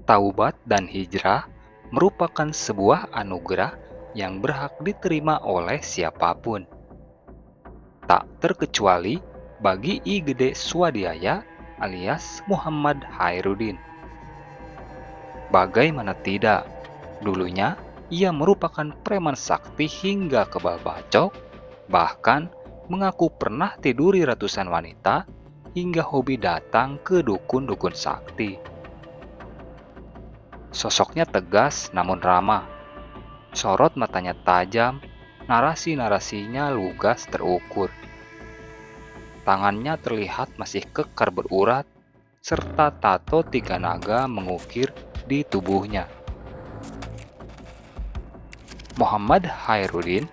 Taubat dan hijrah merupakan sebuah anugerah yang berhak diterima oleh siapapun, tak terkecuali bagi I Gede Swadhyaya alias Muhammad Khairuddin. Bagaimana tidak, dulunya ia merupakan preman sakti hingga kebal bacok, bahkan mengaku pernah tiduri ratusan wanita hingga hobi datang ke dukun-dukun sakti. Sosoknya tegas namun ramah, sorot matanya tajam, narasi-narasinya lugas terukur. Tangannya terlihat masih kekar berurat, serta tato 3 naga mengukir di tubuhnya. Muhammad Khairuddin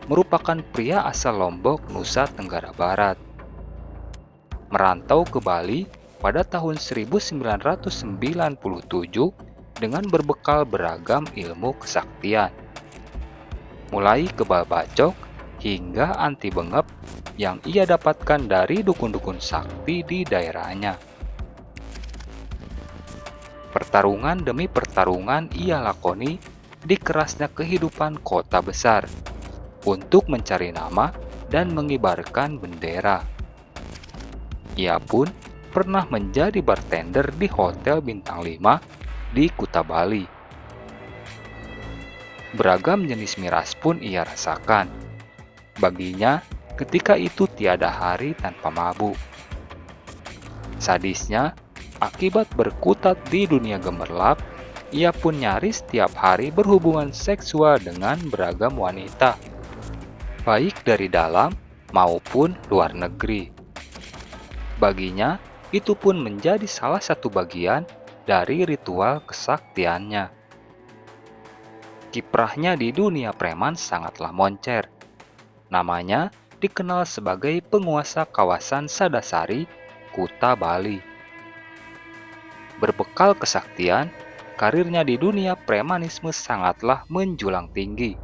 merupakan pria asal Lombok, Nusa Tenggara Barat. Merantau ke Bali pada tahun 1997 dengan berbekal beragam ilmu kesaktian, mulai kebal bacok hingga anti bengep yang ia dapatkan dari dukun-dukun sakti di daerahnya. Pertarungan demi pertarungan ia lakoni di kerasnya kehidupan kota besar untuk mencari nama dan mengibarkan bendera. Ia pun pernah menjadi bartender di Hotel Bintang 5 di Kuta Bali. Beragam jenis miras pun ia rasakan. Baginya, ketika itu tiada hari tanpa mabuk. Sadisnya, akibat berkutat di dunia gemerlap, ia pun nyaris tiap hari berhubungan seksual dengan beragam wanita, baik dari dalam maupun luar negeri. Baginya, itu pun menjadi salah satu bagian dari ritual kesaktiannya. Kiprahnya di dunia preman sangatlah moncer. Namanya dikenal sebagai penguasa kawasan Sadasari, Kuta Bali. Berbekal kesaktian, karirnya di dunia premanisme sangatlah menjulang tinggi.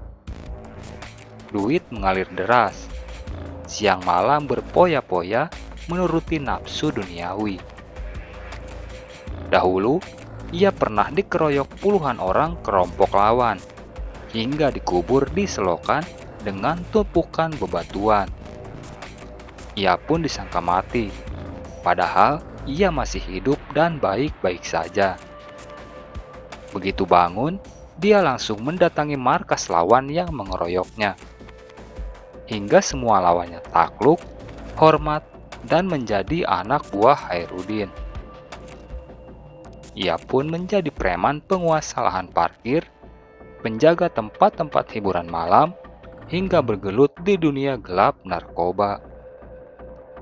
Duit mengalir deras, siang malam berpoya-poya menuruti nafsu duniawi. Dahulu, ia pernah dikeroyok puluhan orang kelompok lawan, hingga dikubur di selokan dengan tumpukan bebatuan. Ia pun disangka mati, padahal ia masih hidup dan baik-baik saja. Begitu bangun, dia langsung mendatangi markas lawan yang mengeroyoknya. Hingga semua lawannya takluk, hormat, dan menjadi anak buah Khairuddin. Ia pun menjadi preman penguasa lahan parkir, penjaga tempat-tempat hiburan malam, hingga bergelut di dunia gelap narkoba.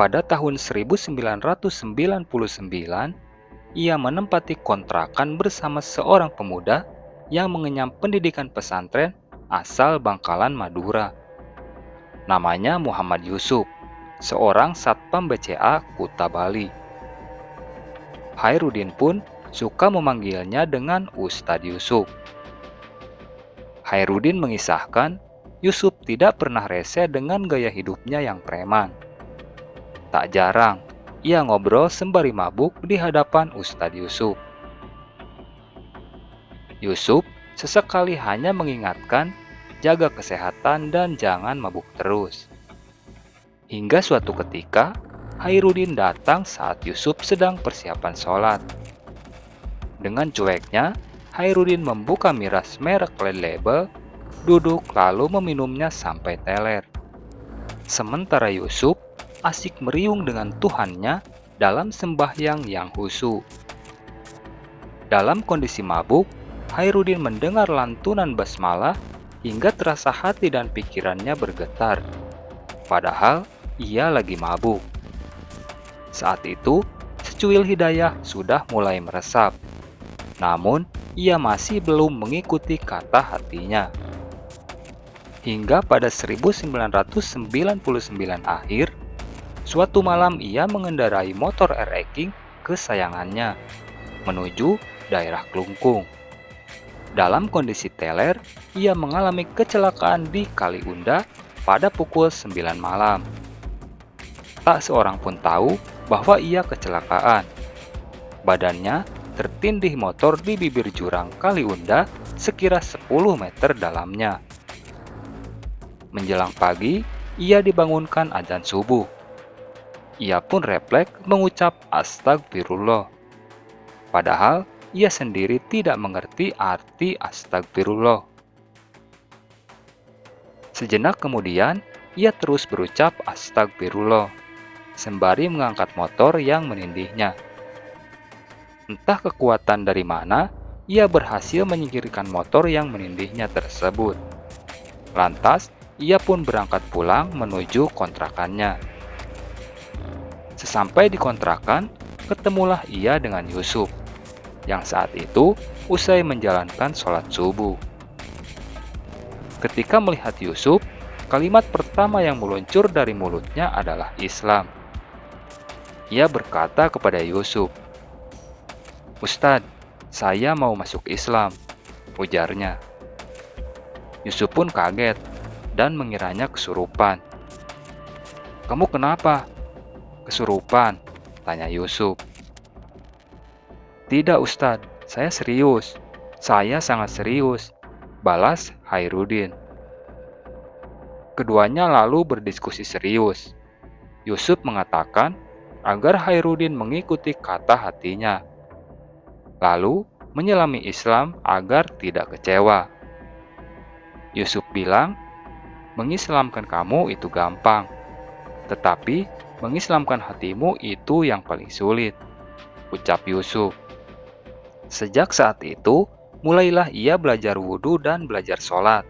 Pada tahun 1999, ia menempati kontrakan bersama seorang pemuda yang mengenyam pendidikan pesantren asal Bangkalan, Madura. Namanya Muhammad Yusuf, seorang satpam BCA Kuta Bali. Khairuddin pun suka memanggilnya dengan Ustadz Yusuf. Khairuddin mengisahkan, Yusuf tidak pernah rese dengan gaya hidupnya yang preman. Tak jarang, ia ngobrol sembari mabuk di hadapan Ustadz Yusuf. Yusuf sesekali hanya mengingatkan, jaga kesehatan dan jangan mabuk terus. Hingga suatu ketika, Khairuddin datang saat Yusuf sedang persiapan sholat. Dengan cueknya, Khairuddin membuka miras merek Red Label, duduk lalu meminumnya sampai teler. Sementara Yusuf asik meriung dengan Tuhannya dalam sembahyang yang khusyuk. Dalam kondisi mabuk, Khairuddin mendengar lantunan basmalah hingga terasa hati dan pikirannya bergetar. Padahal ia lagi mabuk. Saat itu, secuil hidayah sudah mulai meresap. Namun, ia masih belum mengikuti kata hatinya. Hingga pada 1999 akhir, suatu malam ia mengendarai motor RX King kesayangannya menuju daerah Klungkung. Dalam kondisi teler, ia mengalami kecelakaan di Kaliunda pada pukul 9 malam. Tak seorang pun tahu bahwa ia kecelakaan. Badannya tertindih motor di bibir jurang Kaliunda sekira 10 meter dalamnya. Menjelang pagi, ia dibangunkan adzan subuh. Ia pun refleks mengucap astagfirullah. Padahal ia sendiri tidak mengerti arti astagfirullah. Sejenak kemudian, ia terus berucap astagfirullah, sembari mengangkat motor yang menindihnya. Entah kekuatan dari mana, ia berhasil menyingkirkan motor yang menindihnya tersebut. Lantas, ia pun berangkat pulang menuju kontrakannya. Sesampai di kontrakan, ketemulah ia dengan Yusuf, yang saat itu usai menjalankan sholat subuh. Ketika melihat Yusuf, kalimat pertama yang meluncur dari mulutnya adalah Islam. Ia berkata kepada Yusuf, "Ustadz, saya mau masuk Islam," ujarnya. Yusuf pun kaget dan mengiranya kesurupan. "Kamu kenapa?" "Kesurupan," tanya Yusuf. "Tidak Ustadz, saya serius. Saya sangat serius," balas Hairudin. Keduanya lalu berdiskusi serius. Yusuf mengatakan agar Hairudin mengikuti kata hatinya, lalu menyelami Islam agar tidak kecewa. Yusuf bilang, "Mengislamkan kamu itu gampang, tetapi mengislamkan hatimu itu yang paling sulit," ucap Yusuf. Sejak saat itu, mulailah ia belajar wudhu dan belajar sholat,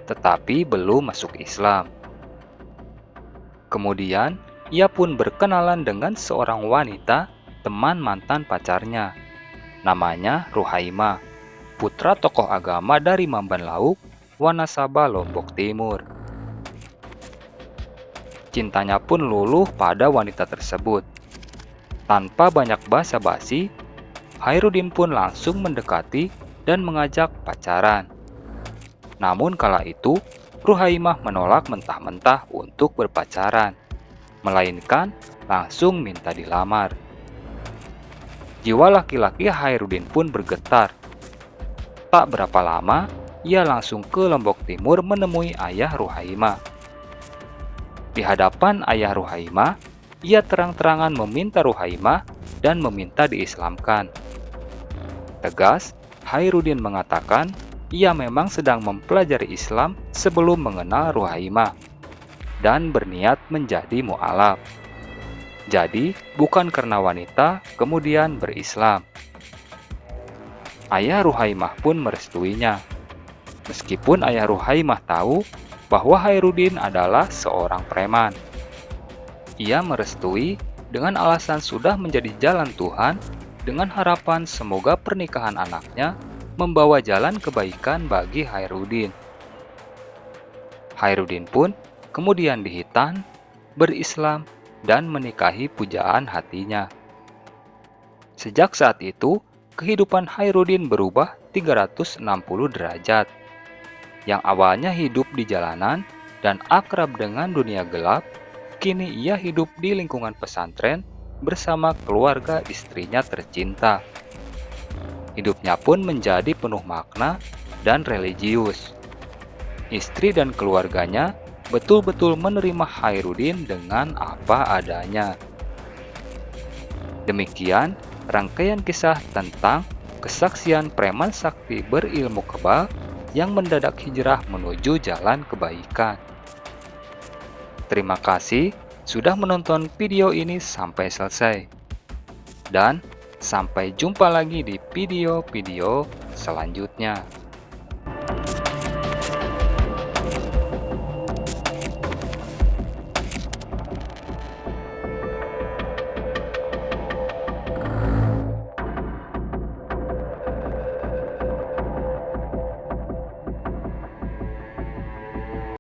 tetapi belum masuk Islam. Kemudian, ia pun berkenalan dengan seorang wanita, teman mantan pacarnya. Namanya Ruhaimah, putra tokoh agama dari Mamban Lauk, Wanasaba, Lombok Timur. Cintanya pun luluh pada wanita tersebut. Tanpa banyak basa-basi, Hairudin pun langsung mendekati dan mengajak pacaran. Namun kala itu, Ruhaimah menolak mentah-mentah untuk berpacaran, melainkan langsung minta dilamar. Jiwa laki-laki Hairudin pun bergetar. Tak berapa lama, ia langsung ke Lombok Timur menemui ayah Ruhaimah. Di hadapan ayah Ruhaimah, ia terang-terangan meminta Ruhaimah dan meminta diislamkan. Tegas, Hairudin mengatakan ia memang sedang mempelajari Islam sebelum mengenal Ruhaimah dan berniat menjadi mu'alaf. Jadi, bukan karena wanita kemudian berislam. Ayah Ruhaimah pun merestuinya. Meskipun ayah Ruhaimah tahu bahwa Hairudin adalah seorang preman. Ia merestui dengan alasan sudah menjadi jalan Tuhan dengan harapan semoga pernikahan anaknya membawa jalan kebaikan bagi Hairudin. Hairudin pun kemudian dihitan, berislam, dan menikahi pujaan hatinya. Sejak saat itu, kehidupan Hairudin berubah 360 derajat. Yang awalnya hidup di jalanan dan akrab dengan dunia gelap, kini ia hidup di lingkungan pesantren bersama keluarga istrinya tercinta. Hidupnya pun menjadi penuh makna dan religius. Istri dan keluarganya betul-betul menerima Hairudin dengan apa adanya. Demikian rangkaian kisah tentang kesaksian preman sakti berilmu kebal yang mendadak hijrah menuju jalan kebaikan. Terima kasih sudah menonton video ini sampai selesai. Dan sampai jumpa lagi di video-video selanjutnya.